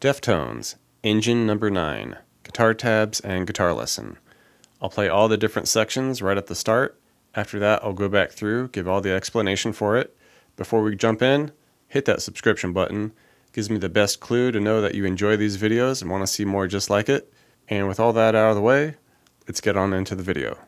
Deftones, Engine Number 9, Guitar Tabs and Guitar Lesson. I'll play all the different sections right at the start. After that, I'll go back through, give all the explanation for it. Before we jump in, hit that subscription button. It gives me the best clue to know that you enjoy these videos and want to see more just like it. And with all that out of the way, let's get on into the video.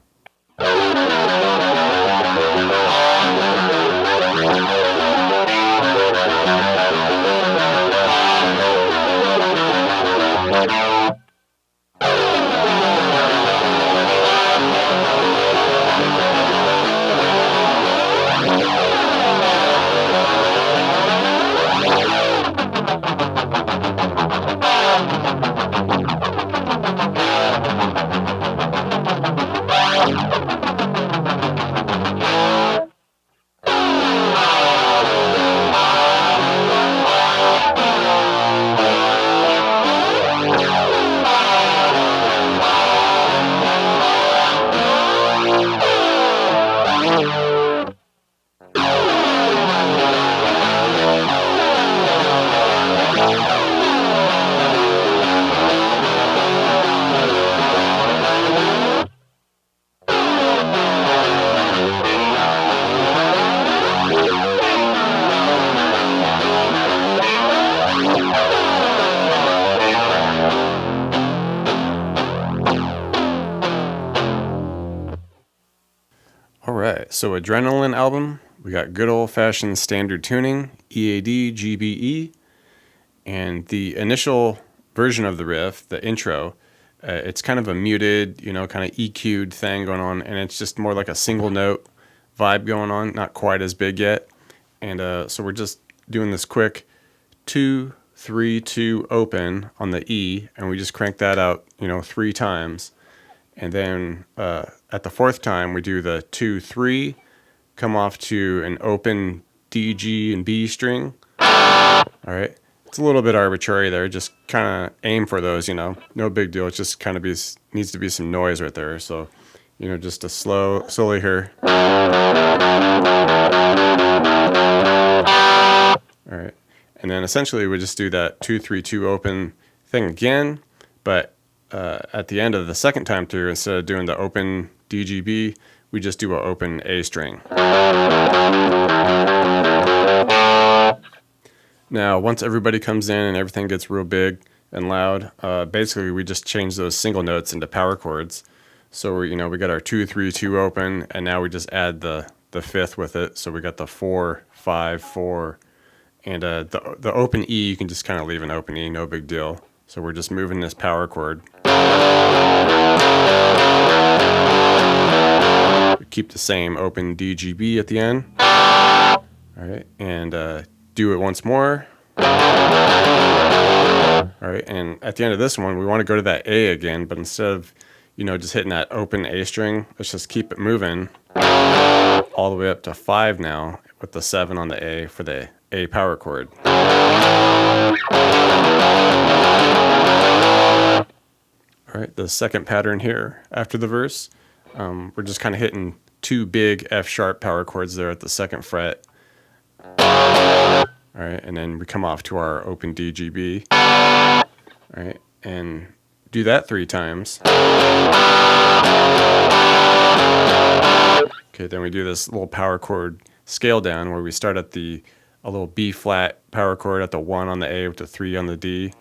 Alright, so Adrenaline album, we got good old-fashioned standard tuning, EAD, GBE, and the initial version of the riff, the intro, it's kind of a muted, kind of EQ'd thing going on, and it's just more like a single note vibe going on, not quite as big yet. And so we're just doing this quick 2, 3, 2 open on the E, and we just crank that out, 3 times. And then at the 4th time, we do the 2, 3, come off to an open D, G, and B string. All right. It's a little bit arbitrary there. Just kind of aim for those, no big deal. It just kind of needs to be some noise right there. So, just a slowly here. All right. And then essentially we just do that 2, 3, 2 open thing again, but at the end of the second time through, instead of doing the open DGB, we just do an open A string. Now, once everybody comes in and everything gets real big and loud, basically we just change those single notes into power chords. So we got our 2, 3, 2 open, and now we just add the 5th with it. So we got the 4, 5, 4, and the open E you can just kind of leave an open E, no big deal. So we're just moving this power chord. We keep the same open DGB at the end. All right, and do it once more. All right, and at the end of this one, we want to go to that A again, but instead of, just hitting that open A string, let's just keep it moving all the way up to 5 now with the 7 on the A for the A power chord. All right, the second pattern here after the verse, we're just kind of hitting 2 big F sharp power chords there at the 2nd fret. All right, and then we come off to our open DGB. All right, and do that 3 times. Okay, then we do this little power chord scale down where we start at a little B flat power chord at the 1 on the A with the 3 on the D.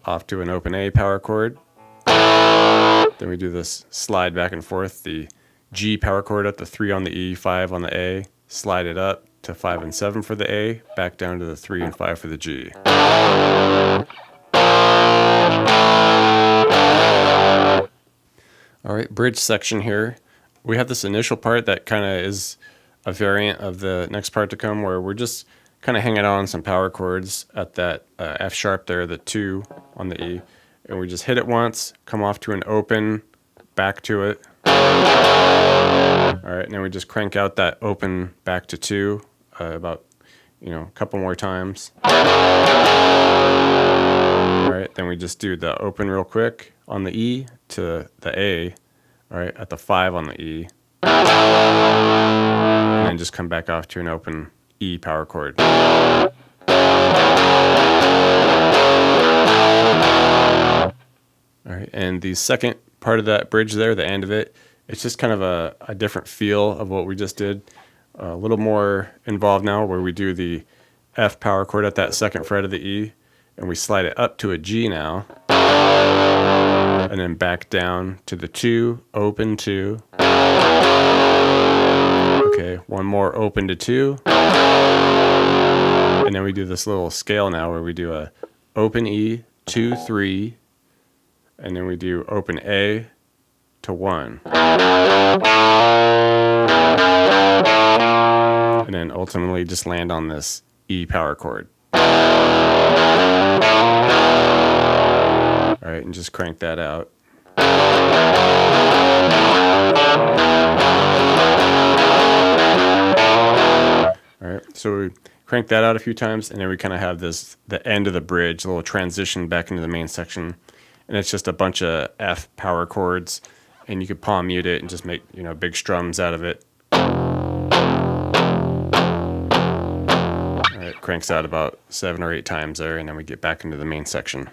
Off to an open A power chord. Then we do this slide back and forth, the G power chord at the 3 on the E, 5 on the A, slide it up to 5 and 7 for the A, back down to the 3 and 5 for the G. All right, bridge section here. We have this initial part that kind of is a variant of the next part to come, where we're just kind of hanging on some power chords at that F sharp there, the 2 on the E, and we just hit it once, come off to an open, back to it. All right, and then we just crank out that open back to 2 about, a couple more times. All right, then we just do the open real quick on the E to the A, all right, at the 5 on the E, and then just come back off to an open E power chord. All And the second part of that bridge there, the end of it, it's just kind of a different feel of what we just did. A little more involved now, where we do the F power chord at that second fret of the E, and we slide it up to a G now, and then back down to the 2, open 2. Okay, one more open to 2. And then we do this little scale now where we do a open E, 2, 3, and then we do open A to 1. And then ultimately just land on this E power chord. All right, and just crank that out. All right, so we crank that out a few times, and then we kind of have the end of the bridge, a little transition back into the main section. And it's just a bunch of F power chords, and you could palm mute it and just make, big strums out of it. All right, cranks out about 7 or 8 times there, and then we get back into the main section.